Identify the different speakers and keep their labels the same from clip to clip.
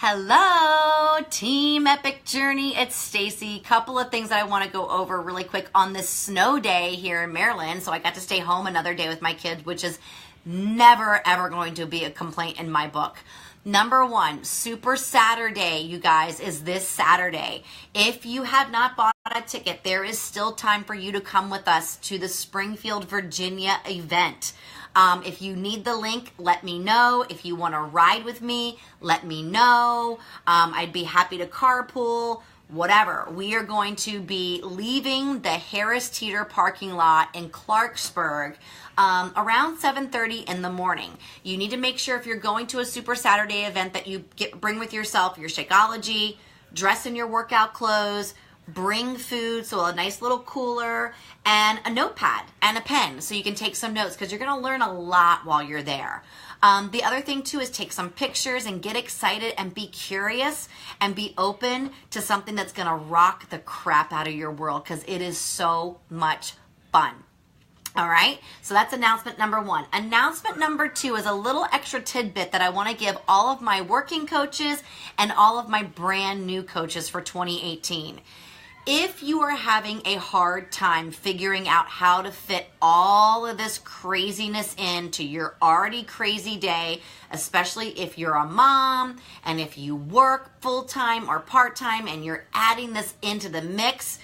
Speaker 1: Hello, Team Epic Journey. It's Stacy. Couple of things that I want to go over really quick on this snow day here in Maryland. So I got to stay home another day with my kids, which is never, ever going to be a complaint in my book. Number one, Super Saturday, you guys, is this Saturday. If you have not bought a ticket, there is still time for you to come with us to the Springfield, Virginia event. If you need the link, let me know. If you want to ride with me, let me know. I'd be happy to carpool, whatever. We are going to be leaving the Harris Teeter parking lot in Clarksburg around 7:30 in the morning. You need to make sure if you're going to a Super Saturday event that you bring with yourself your Shakeology, dress in your workout clothes, bring food, so a nice little cooler, and a notepad and a pen so you can take some notes because you're going to learn a lot while you're there. The other thing too is take some pictures and get excited and be curious and be open to something that's going to rock the crap out of your world because it is so much fun. All right, so that's announcement number one. Announcement number two is a little extra tidbit that I want to give all of my working coaches and all of my brand new coaches for 2018. If you are having a hard time figuring out how to fit all of this craziness into your already crazy day, especially if you're a mom and if you work full-time or part-time and you're adding this into the mix,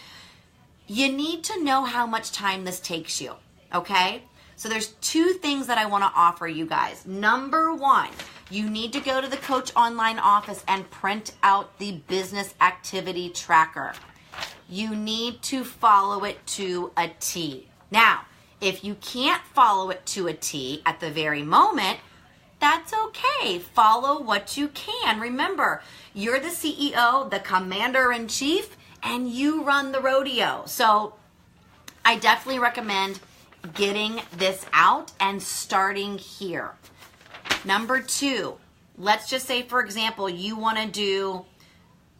Speaker 1: you need to know how much time this takes you, okay? So there's two things that I want to offer you guys. Number one, you need to go to the Coach Online office and print out the business activity tracker. You need to follow it to a T. Now, if you can't follow it to a T at the very moment, that's okay. Follow what you can. Remember, you're the CEO, the commander-in-chief, and you run the rodeo. So I definitely recommend getting this out and starting here. Number two, let's just say, for example, you want to do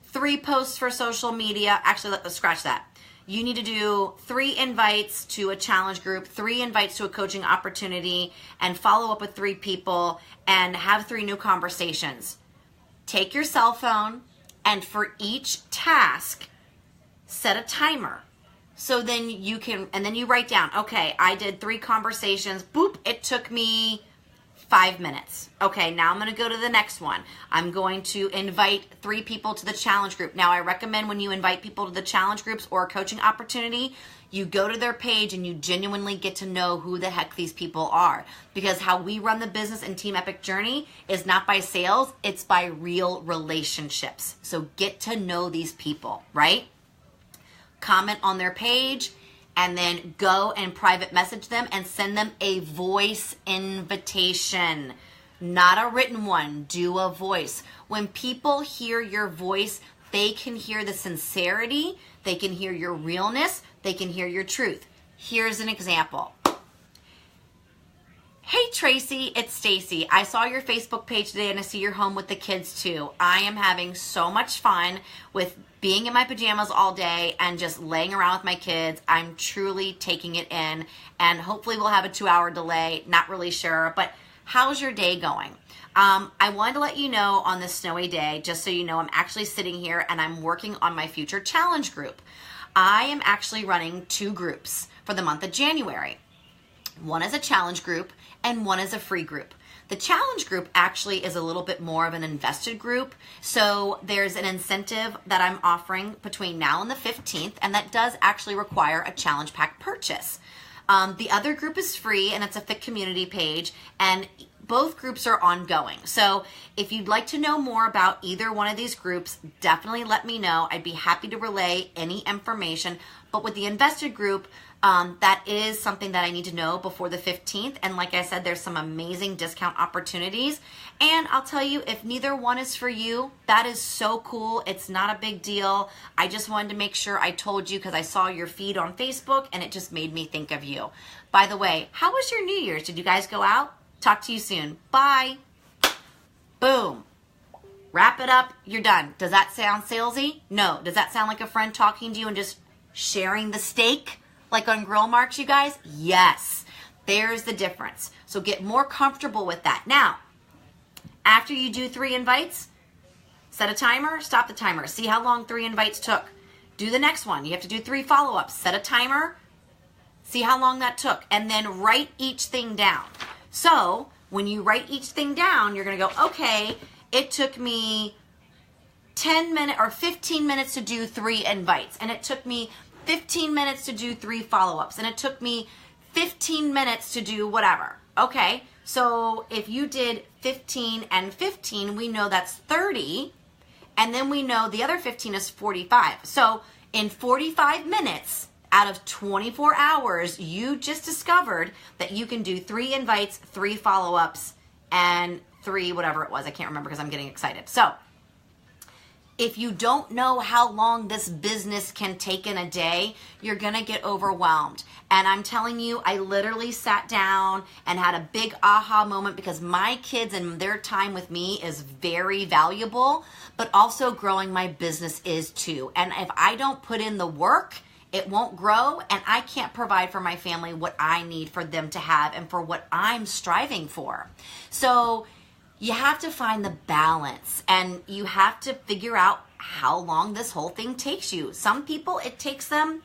Speaker 1: 3 posts for social media. Actually, let's scratch that. You need to do 3 invites to a challenge group, 3 invites to a coaching opportunity, and follow up with 3 people and have 3 new conversations. Take your cell phone and for each task, set a timer. So then you can, and then you write down, okay, I did 3 conversations. Boop, it took me 5 minutes. Okay, now I'm going to go to the next one. I'm going to invite 3 people to the challenge group. Now, I recommend when you invite people to the challenge groups or a coaching opportunity, you go to their page and you genuinely get to know who the heck these people are. Because how we run the business in Team Epic Journey is not by sales, it's by real relationships. So get to know these people, right? Comment on their page, and then go and private message them and send them a voice invitation. Not a written one, do a voice. When people hear your voice, they can hear the sincerity, they can hear your realness, they can hear your truth. Here's an example. Hey Tracy, it's Stacy. I saw your Facebook page today and I see you're home with the kids too. I am having so much fun with being in my pajamas all day and just laying around with my kids. I'm truly taking it in, and hopefully we'll have a 2-hour delay. Not really sure, but how's your day going? I wanted to let you know on this snowy day, just so you know, I'm actually sitting here and I'm working on my future challenge group. I am actually running 2 groups for the month of January. One is a challenge group and one is a free group. The challenge group actually is a little bit more of an invested group. So there's an incentive that I'm offering between now and the 15th, and that does actually require a challenge pack purchase. The other group is free, and it's a Fit Community page, and both groups are ongoing. So if you'd like to know more about either one of these groups, definitely let me know. I'd be happy to relay any information. But with the invested group, that is something that I need to know before the 15th. And like I said, there's some amazing discount opportunities. And I'll tell you, if neither one is for you, that is so cool. It's not a big deal. I just wanted to make sure I told you because I saw your feed on Facebook and it just made me think of you. By the way, how was your New Year's? Did you guys go out? Talk to you soon. Bye. Boom. Wrap it up. You're done. Does that sound salesy? No. Does that sound like a friend talking to you and just sharing the steak? Like on Grill Marks, you guys? Yes. There's the difference. So get more comfortable with that. Now, after you do 3 invites, Set a timer, stop the timer. See how long 3 invites took. Do the next one. You have to do 3 follow-ups. Set a timer, see how long that took, and then write each thing down. So when you write each thing down, you're going to go, okay, it took me 10 minutes or 15 minutes to do 3 invites, and it took me 15 minutes to do 3 follow-ups, and it took me 15 minutes to do whatever. Okay, so if you did 15 and 15, we know that's 30, and then we know the other 15 is 45. So in 45 minutes out of 24 hours, you just discovered that you can do 3 invites, 3 follow-ups, and 3 whatever it was. I can't remember because I'm getting excited. So if you don't know how long this business can take in a day, you're going to get overwhelmed. And I'm telling you, I literally sat down and had a big aha moment because my kids and their time with me is very valuable, but also growing my business is too. And if I don't put in the work, it won't grow, and I can't provide for my family what I need for them to have and for what I'm striving for. So you have to find the balance, and you have to figure out how long this whole thing takes you. Some people, it takes them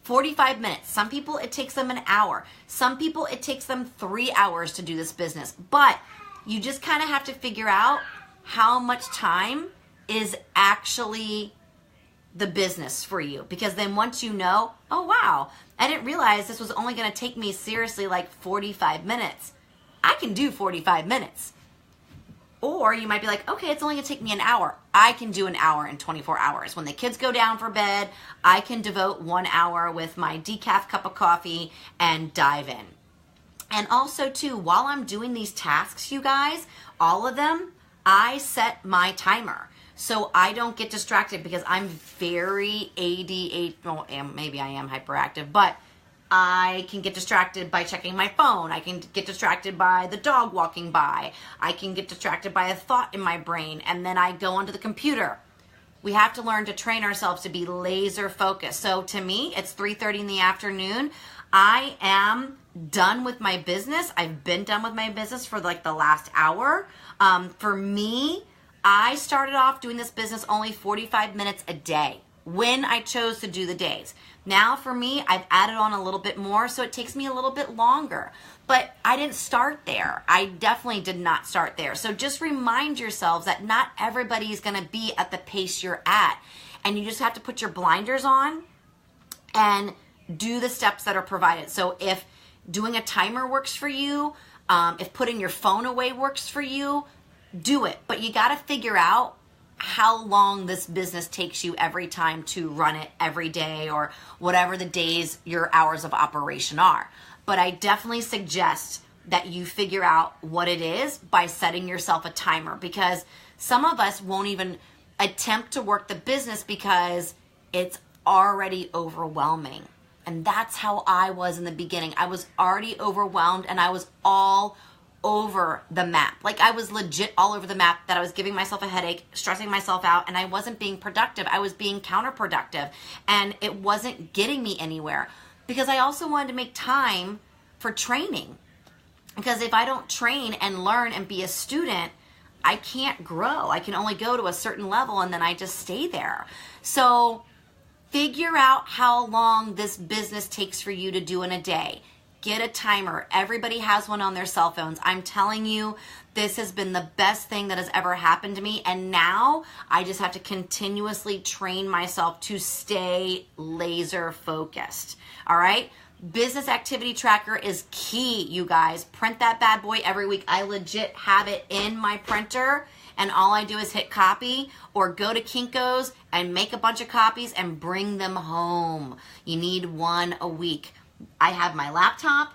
Speaker 1: 45 minutes. Some people, it takes them an hour. Some people, it takes them 3 hours to do this business. But you just kind of have to figure out how much time is actually the business for you. Because then once you know, oh wow, I didn't realize this was only going to take me seriously like 45 minutes. I can do 45 minutes. Or you might be like, okay, it's only going to take me an hour. I can do an hour in 24 hours. When the kids go down for bed, I can devote 1 hour with my decaf cup of coffee and dive in. And also, too, while I'm doing these tasks, you guys, all of them, I set my timer. So I don't get distracted because I'm very ADHD. Well, maybe I am hyperactive, but I can get distracted by checking my phone. I can get distracted by the dog walking by. I can get distracted by a thought in my brain, and then I go onto the computer. We have to learn to train ourselves to be laser focused. So to me, it's 3:30 in the afternoon. I am done with my business. I've been done with my business for like the last hour. For me, I started off doing this business only 45 minutes a day when I chose to do the days. Now for me, I've added on a little bit more, so it takes me a little bit longer. But I didn't start there. I definitely did not start there. So just remind yourselves that not everybody is going to be at the pace you're at. And you just have to put your blinders on and do the steps that are provided. So if doing a timer works for you, if putting your phone away works for you, do it. But you got to figure out how long this business takes you every time to run it every day or whatever the days your hours of operation are. But I definitely suggest that you figure out what it is by setting yourself a timer, because some of us won't even attempt to work the business because it's already overwhelming. And that's how I was in the beginning. I was already overwhelmed and I was all over the map. Like I was legit all over the map, that I was giving myself a headache, stressing myself out, and I wasn't being productive. I was being counterproductive, and it wasn't getting me anywhere, because I also wanted to make time for training. Because if I don't train and learn and be a student, I can't grow. I can only go to a certain level and then I just stay there. So figure out how long this business takes for you to do in a day. Get a timer. Everybody has one on their cell phones. I'm telling you, this has been the best thing that has ever happened to me. And now I just have to continuously train myself to stay laser focused. All right? Business activity tracker is key, you guys. Print that bad boy every week. I legit have it in my printer, and all I do is hit copy or go to Kinko's and make a bunch of copies and bring them home. You need one a week. I have my laptop,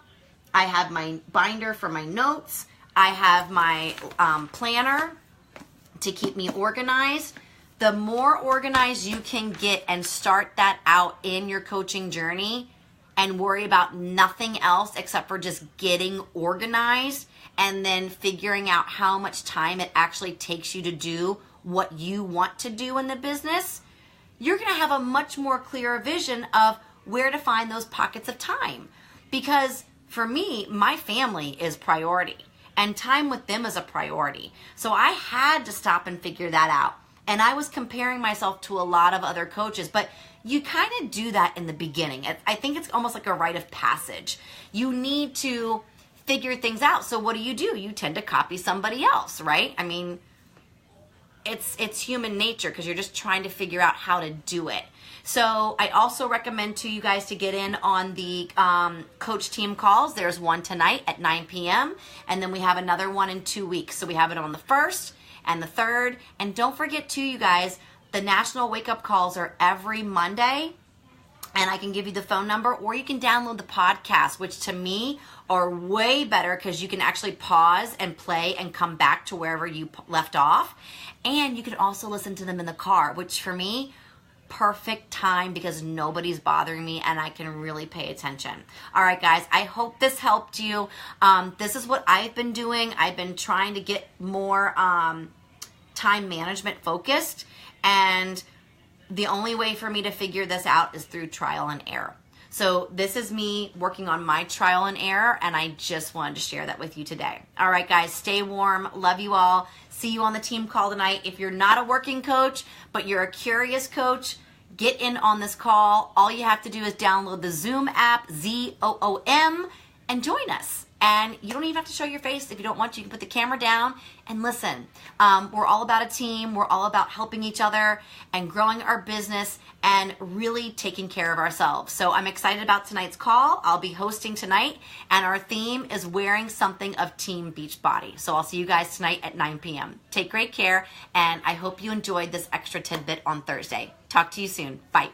Speaker 1: I have my binder for my notes, I have my planner to keep me organized. The more organized you can get and start that out in your coaching journey and worry about nothing else except for just getting organized and then figuring out how much time it actually takes you to do what you want to do in the business, you're going to have a much more clearer vision of where to find those pockets of time. Because for me, my family is priority and time with them is a priority. So I had to stop and figure that out. And I was comparing myself to a lot of other coaches, but you kind of do that in the beginning. I think it's almost like a rite of passage. You need to figure things out. So what do? You tend to copy somebody else, right? I mean, it's human nature because you're just trying to figure out how to do it. So I also recommend to you guys to get in on the coach team calls. There's one tonight at 9 p.m. and then we have another one in 2 weeks. So we have it on the 1st and the 3rd. And don't forget too, you guys, the national wake up calls are every Monday. And I can give you the phone number, or you can download the podcast, which to me are way better because you can actually pause and play and come back to wherever you left off. And you can also listen to them in the car, which for me, perfect time because nobody's bothering me and I can really pay attention. All right, guys, I hope this helped you. This is what I've been doing. I've been trying to get more time management focused, and the only way for me to figure this out is through trial and error. So this is me working on my trial and error, and I just wanted to share that with you today. All right, guys, stay warm. Love you all. See you on the team call tonight. If you're not a working coach, but you're a curious coach, get in on this call. All you have to do is download the Zoom app, ZOOM, and join us. And you don't even have to show your face if you don't want to. You can put the camera down and listen. We're all about a team. We're all about helping each other and growing our business and really taking care of ourselves. So I'm excited about tonight's call. I'll be hosting tonight, and our theme is wearing something of Team Beachbody. So I'll see you guys tonight at 9 p.m. Take great care, and I hope you enjoyed this extra tidbit on Thursday. Talk to you soon. Bye.